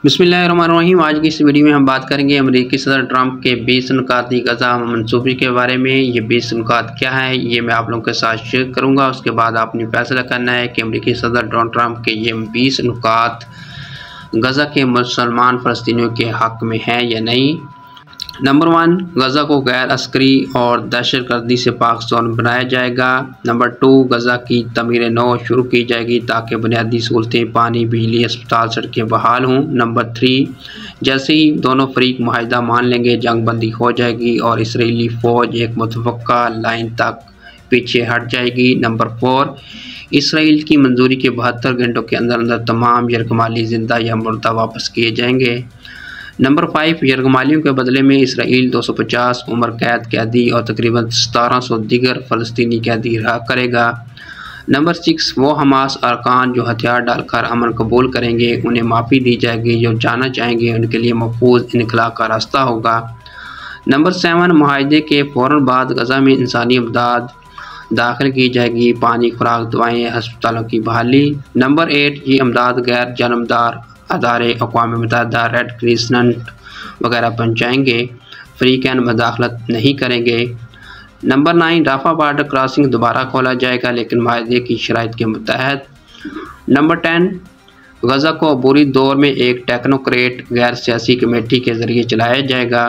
बिस्मिल्लाहिर्रहमानिर्रहीम। आज की इस वीडियो में हम बात करेंगे अमेरिकी सदर ट्रंप के 20 नुकाती गज़ा मंसूबे के बारे में। ये 20 नुकात क्या है ये मैं आप लोगों के साथ शेयर करूंगा। उसके बाद आपने फैसला करना है कि अमेरिकी सदर डोनाल्ड ट्रंप के ये 20 नुकात गज़ा के मुसलमान फ़लस्तीनियों के हक़ में है या नहीं। नंबर 1, गज़ा को गैर अस्करी और दहशतगर्दी से पाक ज़ोन बनाया जाएगा। नंबर 2, गज़ा की तमीर नौ शुरू की जाएगी ताकि बुनियादी सहूलतें, पानी, बिजली, अस्पताल, सड़कें बहाल हों। नंबर 3, जैसे ही दोनों फरीक मुआहिदा मान लेंगे जंग बंदी हो जाएगी और इसराइली फ़ौज एक मुतवक्का लाइन तक पीछे हट जाएगी। नंबर 4, इसराइल की मंजूरी के 72 घंटों के अंदर अंदर तमाम यरगमाली ज़िंदा या मुर्दा वापस किए जाएंगे। नंबर 5, यरगमालियों के बदले में इसराइल 250 उम्र कैद कैदी और तकरीबन 1700 दीगर फ़लस्तीनी कैदी रिहा करेगा। नंबर 6, वो हमास अरकान जो हथियार डालकर अमन कबूल करेंगे उन्हें माफ़ी दी जाएगी। जो जाना चाहेंगे उनके लिए महफूज इनखला का रास्ता होगा। नंबर 7, मुआहदे के फ़ौरन बाद गज़ा में इंसानी इमदाद दाखिल की जाएगी, पानी, खुराक, दवाएँ, अस्पतालों की बहाली। नंबर 8, ये इमदाद गैर जानबदार अदारे अक़वाम मुत्तहिदा, रेड क्रिसेंट वगैरह पहुँचाएँगे, अफ्रीकन मदाखलत नहीं करेंगे। नंबर 9, राफा बॉर्डर क्रॉसिंग दोबारा खोला जाएगा लेकिन मुआहदे की शराइत के मुताबिक। नंबर 10, गज़ा को अबूरी दौर में एक टेक्नोक्रेट गैर सियासी कमेटी के ज़रिए चलाया जाएगा।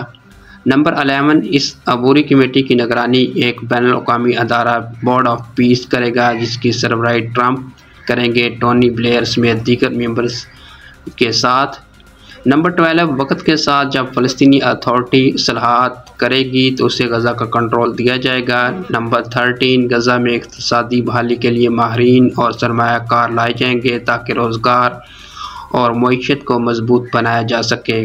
नंबर 11, इस अबूरी कमेटी की निगरानी एक बैनुल-अक़वामी अदारा बोर्ड ऑफ पीस करेगा जिसकी सरबराही ट्रंप करेंगे, टोनी ब्लेयर समेत दीगर मेंबर्स के साथ। नंबर 12, वक्त के साथ जब फ़लस्तीनी अथॉरिटी इस्लाहात करेगी तो उसे गज़ा का कंट्रोल दिया जाएगा। नंबर 13, गज़ा में इक़्तिसादी बहाली के लिए माहिरीन और सरमायाकार लाए जाएंगे ताकि रोज़गार और मईशत को मजबूत बनाया जा सके।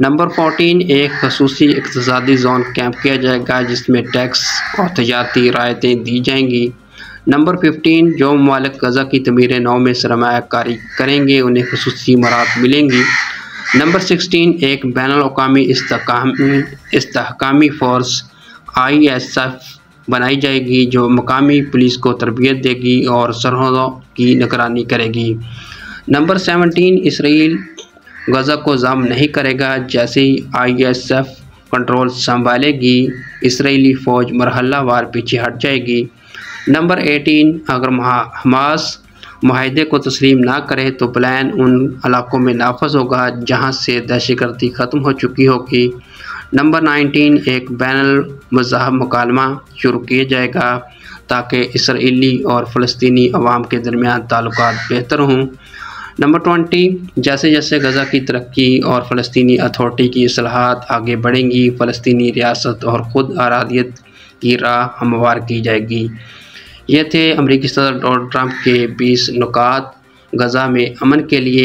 नंबर 14, एक खसूसी इक़्तिसादी ज़ोन कैंप किया जाएगा जिसमें टैक्स और तजारती रायतें दी जाएंगी। नंबर 15, जो ममालिक गज़ा की तमीर नौ में सरमायाकारी करेंगे उन्हें खसूसी मराहत मिलेंगी। नंबर 16, एक बैनुल-अक़वामी इस्तेहकामी फ़ोर्स ISF बनाई जाएगी जो मकामी पुलिस को तरबियत देगी और सरहदों की निगरानी करेगी। नंबर 17, इसराइल गज़ा को ज़ब्त नहीं करेगा। जैसे ही ISF कंट्रोल संभालेगी इसराइली फ़ौज मरहलावार पीछे हट जाएगी। नंबर 18, अगर हमास मुआहदे को तस्लीम ना करे तो प्लान उन इलाकों में नाफज होगा जहां से दहशतगर्दी ख़त्म हो चुकी होगी। नंबर 19, एक बैनुल-मज़हब मुकालमा शुरू किया जाएगा ताकि इसराइली और फ़लस्तीनी अवाम के दरमियान ताल्लुकात बेहतर हों। नंबर 20, जैसे जैसे गज़ा की तरक्की और फ़लस्तीनी अथॉरिटी की इस्लाहात आगे बढ़ेंगी फ़लस्तीनी रियासत और ख़ुद आरादियत की राह हमवार की जाएगी। ये थे अमेरिकी सदर डोनाल्ड ट्रंप के 20 नुकात गज़ा में अमन के लिए।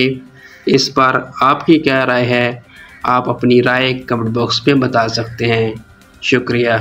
इस पर आपकी क्या राय है? आप अपनी राय कमेंट बॉक्स में बता सकते हैं। शुक्रिया।